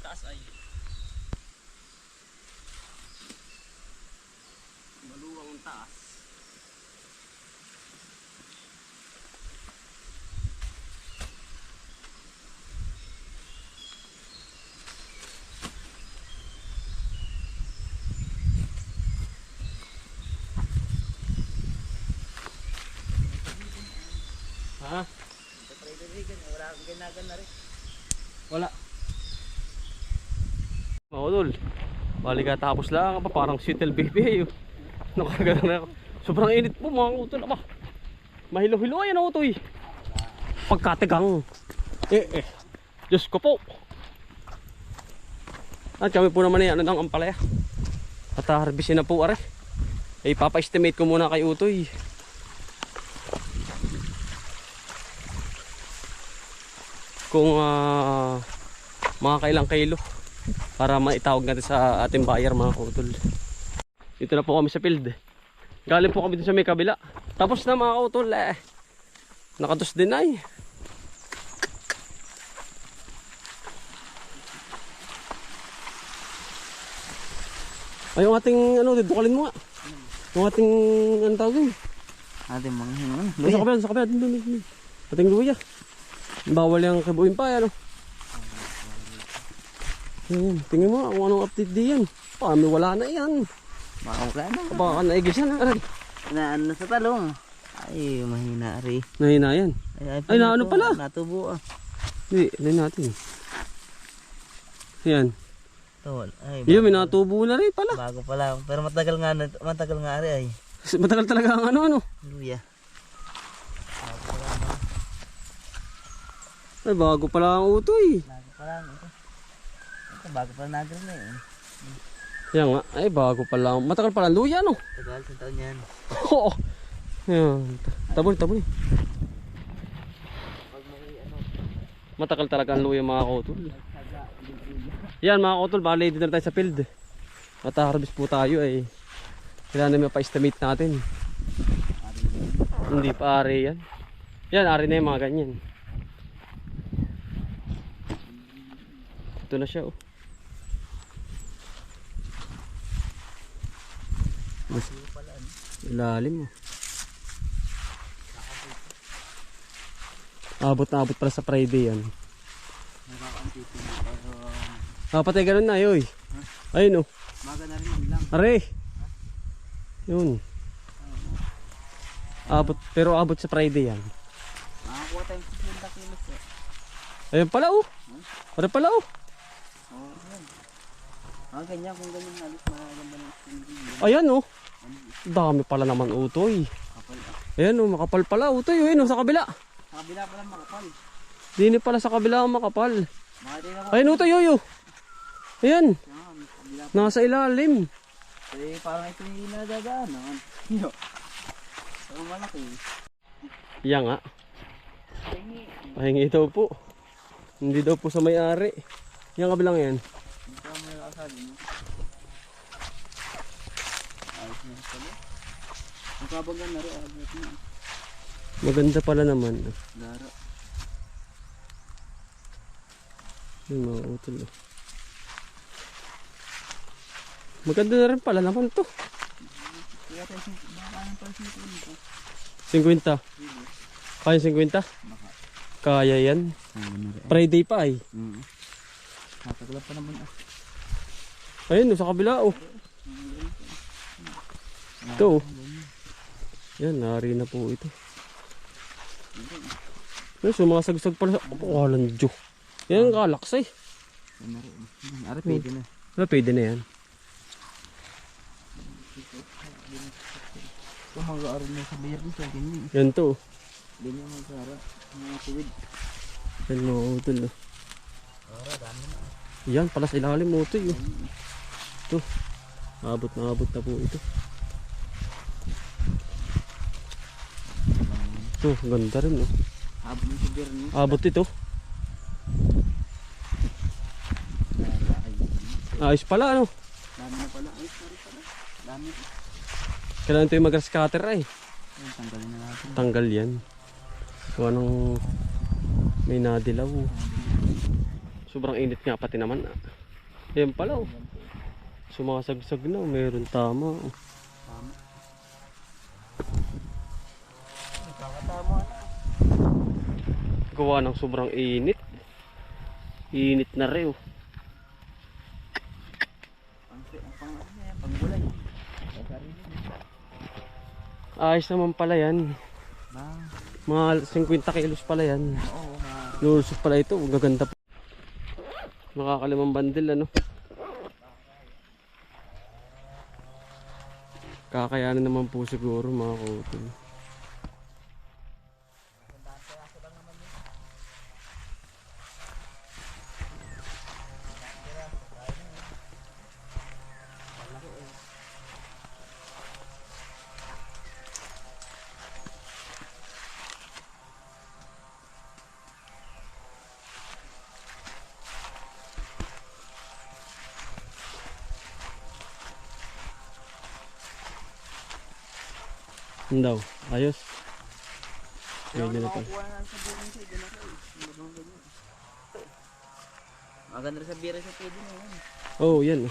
taas ay maluwang ang taas. Ha? Wala akong ganagan na rin. Wala. Mga utol, bali ka tapos lang pa parang shuttle baby. Nakagana na ako. Sobrang init po mga utol. Aba, mahilo-hilo yan ako to eh. Pagkatigang. Diyos ko po. At kami po naman yan, ang ampalaya. At harbisin na po are. Papa-estimate ko muna kay Utoy. Kung mga kailang kilo para maitawag natin sa ating buyer mga kautol. Dito na po kami sa field. Galing po kami dun sa may kabila. Tapos na mga kautol nakatos din ay. Ay yung ating ano, dukalin mo nga. Yung ating ano tawag yun? Ating mga hingan. Sa kabila. Ating luya. Bawal yung kibuin pa yan. Tingin mo kung anong update di yan. Kami wala na yan. Baka wala na. Baka naigis yan. Naan na sa talong. Ay, mahina rin. Nahina yan. Ay naano pala. Natubo ah. Hindi, hindi natin. Yan. Tol. Ay, Yun, may natubo na rin pala. bago pala. Pero matagal nga rin ay. Matagal talaga ang ano. Luya. Ay, bago pala ang utoy. Bago pa lang ito. Bago pa lang nagrin na eh. Yan nga. Ay, bago pala. Matagal pala ang luya, no? Tagal, sa taon yan. Oo. Yan. Tabon. Matagal talaga ang luya mga kautol. Yan mga kautol, bali dito na tayo sa field. Mata-harvest po tayo ay. Kailangan namin pa-estimate natin. Hindi pa ari yan. Yan, ari na yung mga ganyan. Ito na siya oh. Ilalim oh. Abot na abot para sa Friday yan. Patay ganun na yoy. Ayun oh. Maga na rin lang. Are. Yun. Abot, pero abot sa Friday yan. Makakuha tayong 50 kilos eh. Ayun pala oh. Are pala oh. Ganyan kung ganyan halos maganda ng skin. Ayan oh. Dami pala naman utoy. Ayan oh, makapal pala utoy. Ayun oh, sa kabila. Sa kabila pala makapal. Dini pala sa kabila ang makapal. Ayun utoy yoyo. Ayan. Nasa ilalim. Eh parang ito yung nadadaanan. Yo. So malaki. Yan nga. Pahingi daw po. Hindi daw po sa may-ari. Yan kabilang yan. Ito may asabi mo. Ayos na pala. Magkabagan na rin abot na. Maganda pala naman. Lara. Yung mga utol. Maganda na rin pala naman to. Kaya tayo baka ng pansin ko nito. 50. Kaya 50? Kaya yan. Friday pa ay. Natagla pa naman ah. Ayun, sa kabila oh. Ito oh. Yan, nari na po ito. Yan, sumasagsag pala sa kalandyo. Yan, kalaksay. Ari pwede na. Pwede na yan. Kung mag-aaral na sa bayar dito, ganyan. Yan to oh. Ganyan mag-aaral. Mga tuwid. Yan mga utol oh. Dami na. Yan, pala sa ilalim mo ito oh. Ito. Abot na po ito. Ito, ganda rin oh. Abot ng sabir niya. Abot ito. Ayos pala ano. Dami na pala. Ayos na rin pala. Dami. Kailangan ito yung mag-grass cutter ay. Tanggalin na natin. Tanggal yan. Kung anong may nadilaw. Sobrang init nga pati naman. Ayan pala oh. Sumasagsag na, meron tama oh. Tama. Nakakatama na. Gawa ng sobrang init. Init na rin oh. Panggulay. Ayos naman pala yan. Mga 50 kilos pala yan. Oo, Lulusot pala ito, ang gaganda po. Makakalimang bandil ano. Kakayanin naman po siguro mga kautol. Ano daw? Ayos. Pwede na to. Maganda rin sa bira sa pwede na yan. Oh, yan.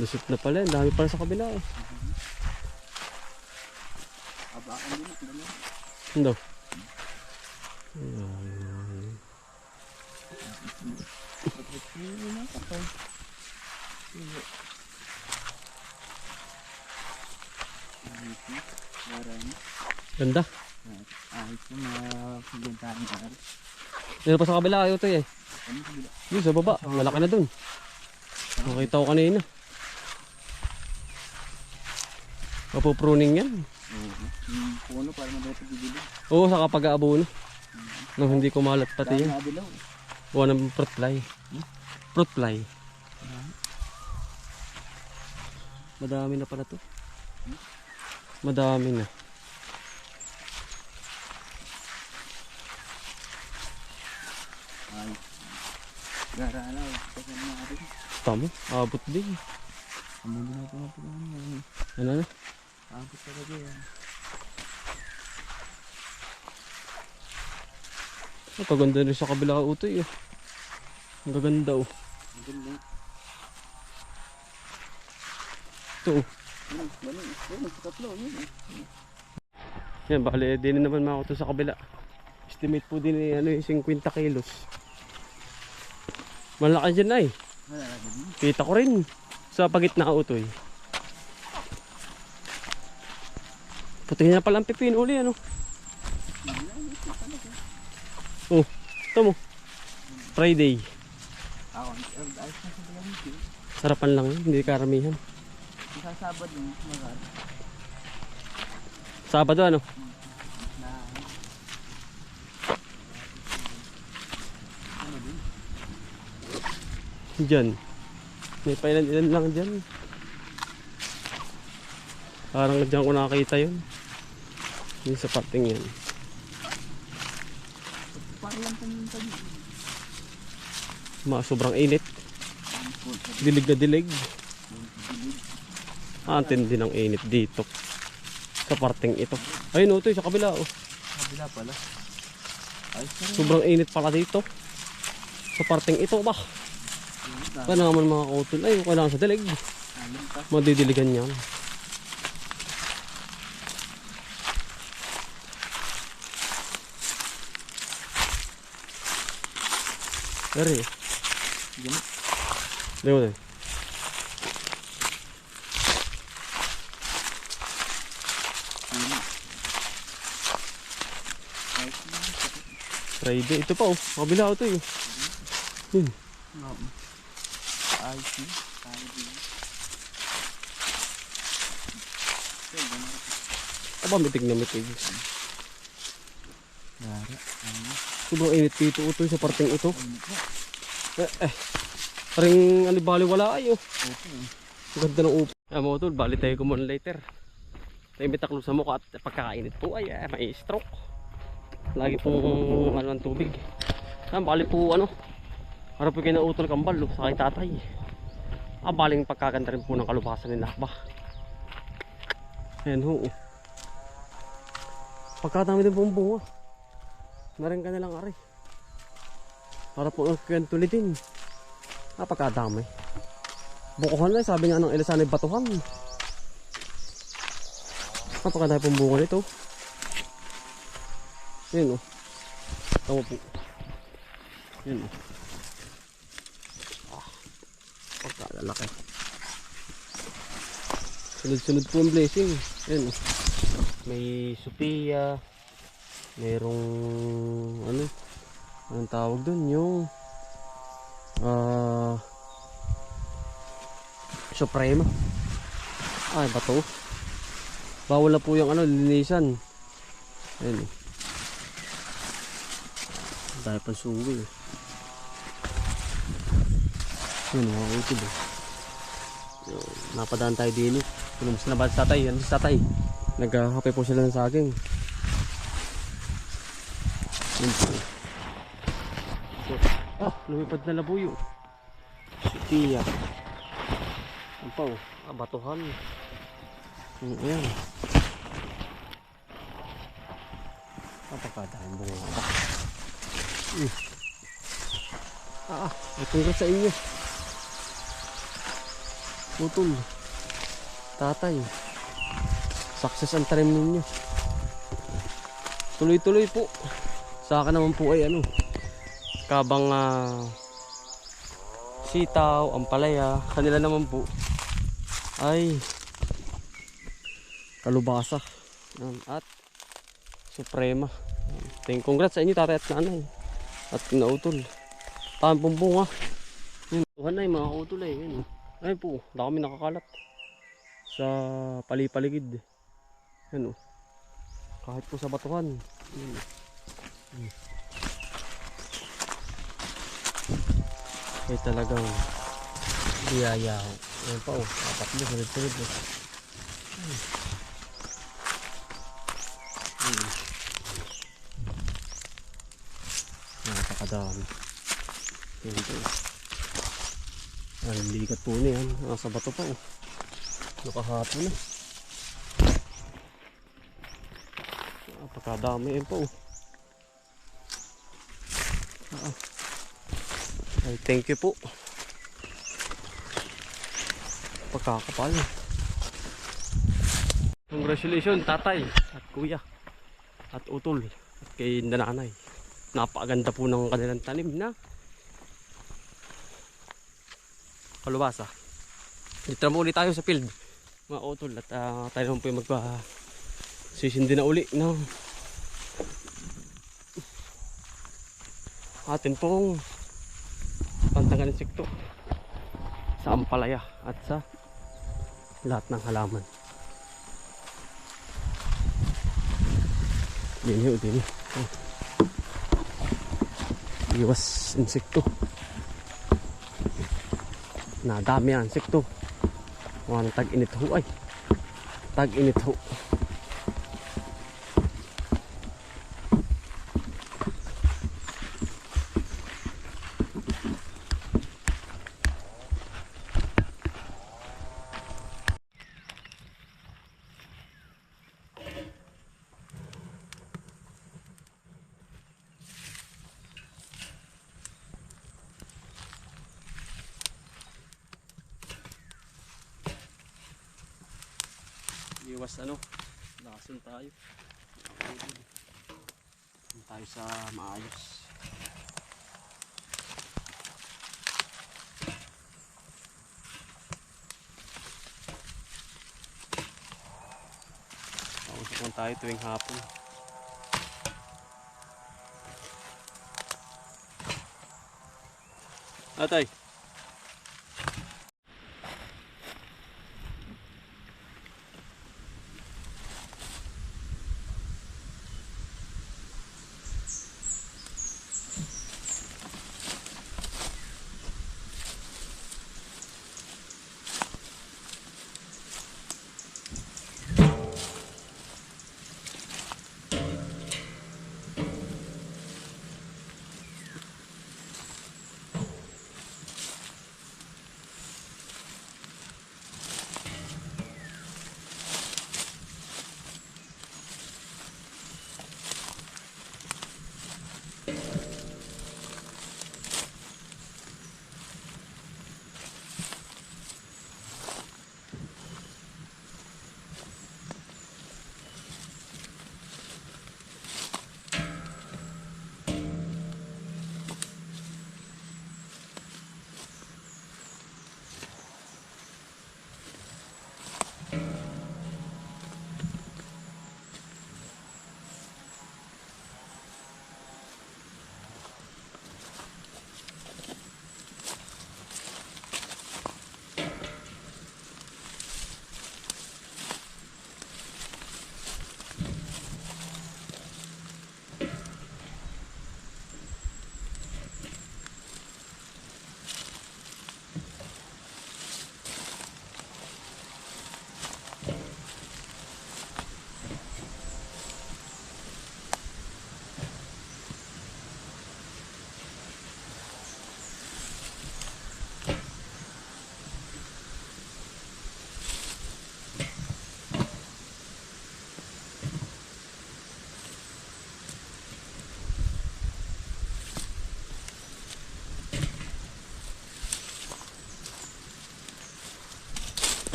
Lusot na pala. Ang dami pala sa kabila eh. Abakan din ito na. Ano daw? Ganda. Ahit ko mga bentahan ka rin. Dito pa sa kabila ayaw to eh. Ano sa bila? Yun sa baba. Malaki na dun. Nakita ko kanina. Mapupruning yan. Yung puno para madali sa bibili. Oo, sa kapag aabono. Nung hindi kumalat pati Dahil yun. nadilaw. Buwan ng fruit fly. Fruit fly. Madami na pala to. Madami na. Ay. Gara na. Kasi mga atin. Tama, abot din. Amuli na ito mga puno. Ano na? Abot talaga yan. Ang kaganda rin sa kabila utoy. Ang gaganda oh. Ang ganda. Ito oh. Ganun, sa tatlo. Yan, bali din naman mga ito sa kabila. Estimate po din ano, 50 kilos. Malaki dyan ay. Kita ko rin. Sa pagitna utoy. Puti na pala ang pipin uli ano. Oh, ito mo. Friday. Ako, ayos na sa talamig. Sarapan lang yun, hindi karamihan. Isang sabad yung magal. Sabado ano? Na ano din? Diyan. May pailan-ilan lang dyan. Parang dyan ko nakakita yun. Yung sa parting yan. Parang lang tayo. Sobrang init. Dilig na dilig. Ang tindi ng init dito. Sa parting ito. Ayun ito sa kabila oh. Kabila pala. Ayos na rin. Sobrang init pala dito. Sa parting ito ba? Kaya naman mga kautol. Ay, kailangan sa dilig. Madidiligan yan. Dari. Ganun. Lewo na. Friday. Ito pa oh. Kabila ito eh. Yun. Ayos na. Aba, mitig na mitig. Gara. Sobrang init dito ito sa parting ito. Paring ano bali wala ay oh. Ganda ng upo. Mo tol, bali tayo ko muna later. Tayo may taklo sa mukha at pagkakainit po ay may stroke. Lagi pong ano ang tubig. Bali po ano. Harap po kayo na utol kambal sa kay tatay. Baling pagkaganda rin po ng kalubasan nila ba. Ayan ho. Pagkadami din pong bunga. Narin ka na lang ari. Para po ang kantulitin. Napakadami. Bukuhan na, sabi nga ng ilasan ay batuhan. Napakadami pong bunga nito. Yan o. Tama po. Yan o. Pagkalalaki. Sunod-sunod po ang blessing. Yan o. May Sophia. Merong ano? Anong tawag dun? Yung Suprema. Ay, bato. Bawal na po yung ano, linisan. Ayun. Dahil pang suwi. Yun, mga utol eh. Napadaan tayo din eh. Pinumus na ba sa tatay? Yan si tatay. Naghahape po sila ng saging. Yun po. Lumipad na labuyo. Sophia. Ano pa oh? Batuhan. Ayan. Napakadahing bunga. Ay congrats sa inyo. Utol. Tatay. Success ang tarim ninyo. Tuloy-tuloy po. Sa akin naman po ay ano. Kabang sitaw, ampalaya. Kanila naman po ay kalubasa. At Suprema. Congrats sa inyo tatay at nanay. At nautol. Tampong bunga. Yun. Tuhan na yung mga utol eh. Yun. Ayun po. Wala kami nakakalat. Sa palipaligid. Yan o. Kahit po sa batuhan. Yan. Ay talagang biyaya. Ayan pa o. Apat mo. Sunod-sunod o. Napakadami. Yan po. Ang ligat po niya. Nasa bato pa o. Nakahapo na. Napakadami yan po. Ay, thank you po. Pagkakapal. Congratulations tatay at kuya at utol at kay nanay. Napakaganda po ng kanilang tanim na kalubasa. Dito na ulit tayo sa field mga utol at tayo naman po yung sisindi na uli ng atin pong pantangan insekto sa ampalaya at sa lahat ng halaman. Din yun, din. Iwas insekto. Nadami ang insekto. Mga tag-init ho ay. Tag-init ho. Iwas ano, lason tayo. Tayo sa maayos. Pausap lang tayo tuwing hapon. Atay.